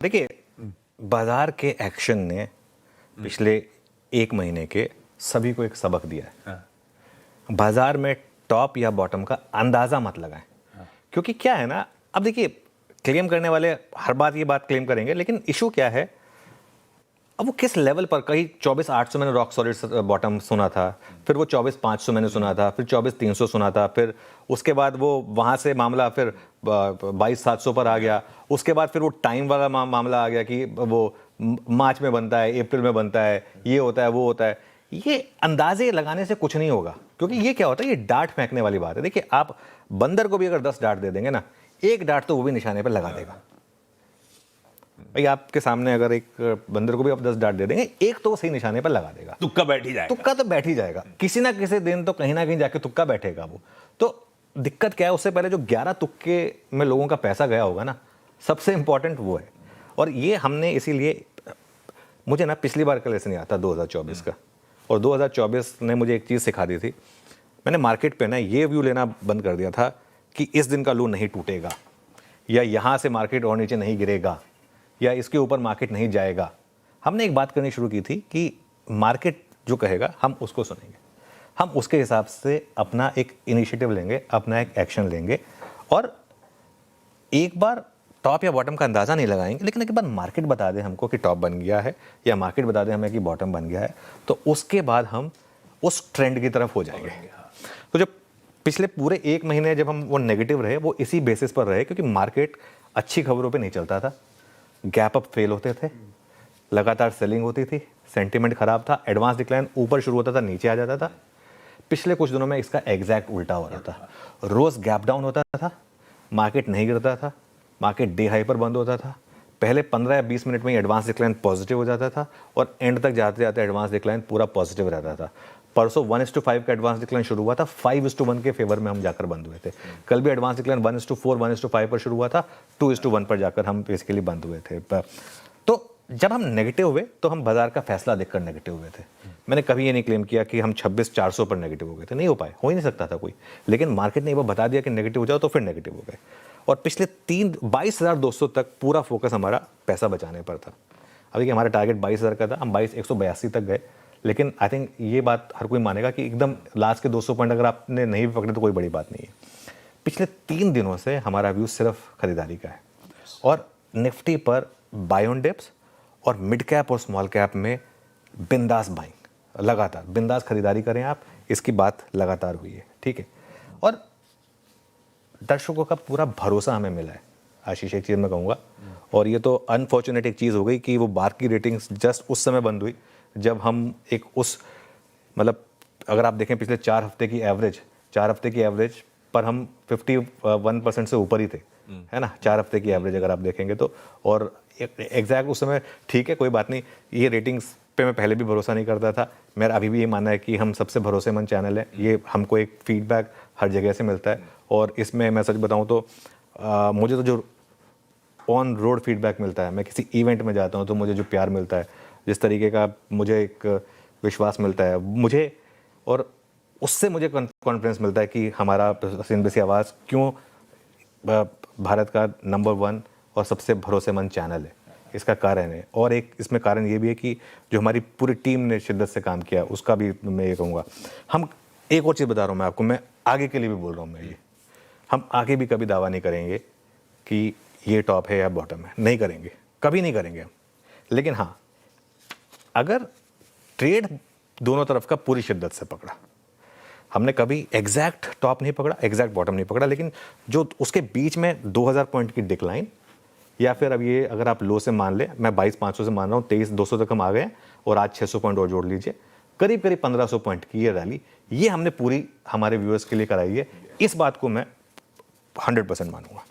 देखिए, बाजार के एक्शन ने पिछले एक महीने के सभी को एक सबक दिया है। बाजार में टॉप या बॉटम का अंदाजा मत लगाएं, क्योंकि क्या है ना, अब देखिए क्लेम करने वाले हर बात ये बात क्लेम करेंगे, लेकिन इशू क्या है, अब वो किस लेवल पर, कहीं 24,800 मैंने रॉक सॉलिड बॉटम सुना था, फिर वो 24,500 मैंने सुना था, फिर 24,300 सुना था, फिर उसके बाद वो वहाँ से मामला फिर 22,700 पर आ गया, उसके बाद फिर वो टाइम वाला मामला आ गया कि वो मार्च में बनता है, अप्रैल में बनता है, ये होता है वो होता है। ये अंदाजे लगाने से कुछ नहीं होगा, क्योंकि ये क्या होता है, ये डांट फेंकने वाली बात है। देखिए, आप बंदर को भी अगर 10 डांट दे देंगे ना, एक डांट तो वो भी निशाने पर लगा देगा। भाई आपके सामने अगर एक बंदर को भी आप 10 डांट दे देंगे, एक तो वो सही निशाने पर लगा देगा, तुक्का बैठ ही जाएगा। तुक्का तो बैठ ही जाएगा, किसी ना किसी दिन तो कहीं ना कहीं जाके तुक्का बैठेगा वो। तो दिक्कत क्या है, उससे पहले जो 11 तुक्के में लोगों का पैसा गया होगा ना, सबसे इंपॉर्टेंट वो है। और ये हमने इसीलिए, मुझे ना पिछली बार का लेसन याद था 2024 का, और 2024 ने मुझे एक चीज़ सिखा दी थी। मैंने मार्केट पे ना ये व्यू लेना बंद कर दिया था कि इस दिन का लू नहीं टूटेगा, या यहाँ से मार्केट और नीचे नहीं गिरेगा, या इसके ऊपर मार्केट नहीं जाएगा। हमने एक बात करनी शुरू की थी कि मार्केट जो कहेगा हम उसको सुनेंगे, हम उसके हिसाब से अपना एक इनिशिएटिव लेंगे, अपना एक एक्शन लेंगे, और एक बार टॉप या बॉटम का अंदाज़ा नहीं लगाएंगे, लेकिन एक बार मार्केट बता दे हमको कि टॉप बन गया है, या मार्केट बता दे हमें कि बॉटम बन गया है, तो उसके बाद हम उस ट्रेंड की तरफ हो जाएंगे। तो जब पिछले पूरे एक महीने जब हम वो नेगेटिव रहे, वो इसी बेसिस पर रहे, क्योंकि मार्केट अच्छी खबरों पे नहीं चलता था, गैप अप फेल होते थे, लगातार सेलिंग होती थी, सेंटीमेंट खराब था, एडवांस डिक्लाइन ऊपर शुरू होता था, नीचे आ जाता था। पिछले कुछ दिनों में इसका एग्जैक्ट उल्टा हो रहा था। रोज गैप डाउन होता था, मार्केट नहीं गिरता था, मार्केट डे हाई पर बंद होता था। पहले 15 या 20 मिनट में ही एडवांस डिक्लाइन पॉजिटिव हो जाता था, और एंड तक जाते जाते एडवांस डिक्लाइन पूरा पॉजिटिव रहता था। परसों 1:5 का एडवांस डिक्लाइन शुरू हुआ था, 5:1 के फेवर में हम जाकर बंद हुए थे। कल भी एडवांस डिक्लाइन 1:4, 1:5 पर शुरू हुआ था, 2:1 पर जाकर हम बेसिकली बंद हुए थे। तो जब हम नेगेटिव हुए, तो हम बाजार का फैसला देखकर नेगेटिव हुए थे। मैंने कभी ये नहीं क्लेम किया कि हम 26,400 पर नेगेटिव हो गए थे, नहीं हो पाए, हो ही नहीं सकता था कोई, लेकिन मार्केट ने वो बता दिया कि नेगेटिव हो जाओ, तो फिर नेगेटिव हो गए। और पिछले 22,200 तक पूरा फोकस हमारा पैसा बचाने पर था। अभी हमारा टारगेट 22,000 का था, हम 22,182 तक गए, लेकिन आई थिंक ये बात हर कोई मानेगा कि एकदम लास्ट के 200 पॉइंट अगर आपने नहीं भी पकड़े तो कोई बड़ी बात नहीं है। पिछले 3 दिनों से हमारा व्यू सिर्फ खरीदारी का है, और निफ्टी पर बाय ऑन डिप्स और मिड कैप और स्मॉल कैप में बिंदास बाइंग, लगातार बिंदास खरीदारी करें आप, इसकी बात लगातार हुई है, ठीक है। और दर्शकों का पूरा भरोसा हमें मिला है। आशीष, एक चीज़ मैं कहूँगा, और ये तो अनफॉर्चुनेट एक चीज़ हो गई कि वो बार की रेटिंग्स जस्ट उस समय बंद हुई जब हम एक उस, मतलब अगर आप देखें पिछले 4 हफ्ते की एवरेज पर हम 51% से ऊपर ही थे, है ना, 4 हफ्ते की एवरेज अगर आप देखेंगे तो। और एग्जैक्ट उस समय, ठीक है कोई बात नहीं, ये रेटिंग्स पे मैं पहले भी भरोसा नहीं करता था। मेरा अभी भी ये मानना है कि हम सबसे भरोसेमंद चैनल है, ये हमको एक फीडबैक हर जगह से मिलता है। और इसमें मैं सच बताऊं तो मुझे तो जो ऑन रोड फीडबैक मिलता है, मैं किसी इवेंट में जाता हूं तो मुझे जो प्यार मिलता है, जिस तरीके का मुझे एक विश्वास मिलता है मुझे, और उससे मुझे कॉन्फिडेंस मिलता है कि हमारा हसीन बसी आवाज़ क्यों भारत का नंबर 1 और सबसे भरोसेमंद चैनल है। इसका कारण है, और एक इसमें कारण ये भी है कि जो हमारी पूरी टीम ने शिद्दत से काम किया, उसका भी मैं ये कहूँगा। हम एक और चीज़ बता रहा हूँ मैं आपको, मैं आगे के लिए भी बोल रहा हूँ, मैं ये, हम आगे भी कभी दावा नहीं करेंगे कि ये टॉप है या बॉटम है, नहीं करेंगे, कभी नहीं करेंगे हम। लेकिन हाँ, अगर ट्रेड दोनों तरफ का पूरी शिद्दत से पकड़ा, हमने कभी एग्जैक्ट टॉप नहीं पकड़ा, एग्जैक्ट बॉटम नहीं पकड़ा, लेकिन जो उसके बीच में 2,000 पॉइंट की डिक्लाइन, या फिर अब ये अगर आप लो से मान ले, मैं 22,500 से मान रहा हूँ, 23,200 तक हम आ गए, और आज 600 पॉइंट और जोड़ लीजिए, करीब 1,500 पॉइंट की ये रैली, ये हमने पूरी हमारे व्यूअर्स के लिए कराई है। इस बात को मैं 100% मानूंगा।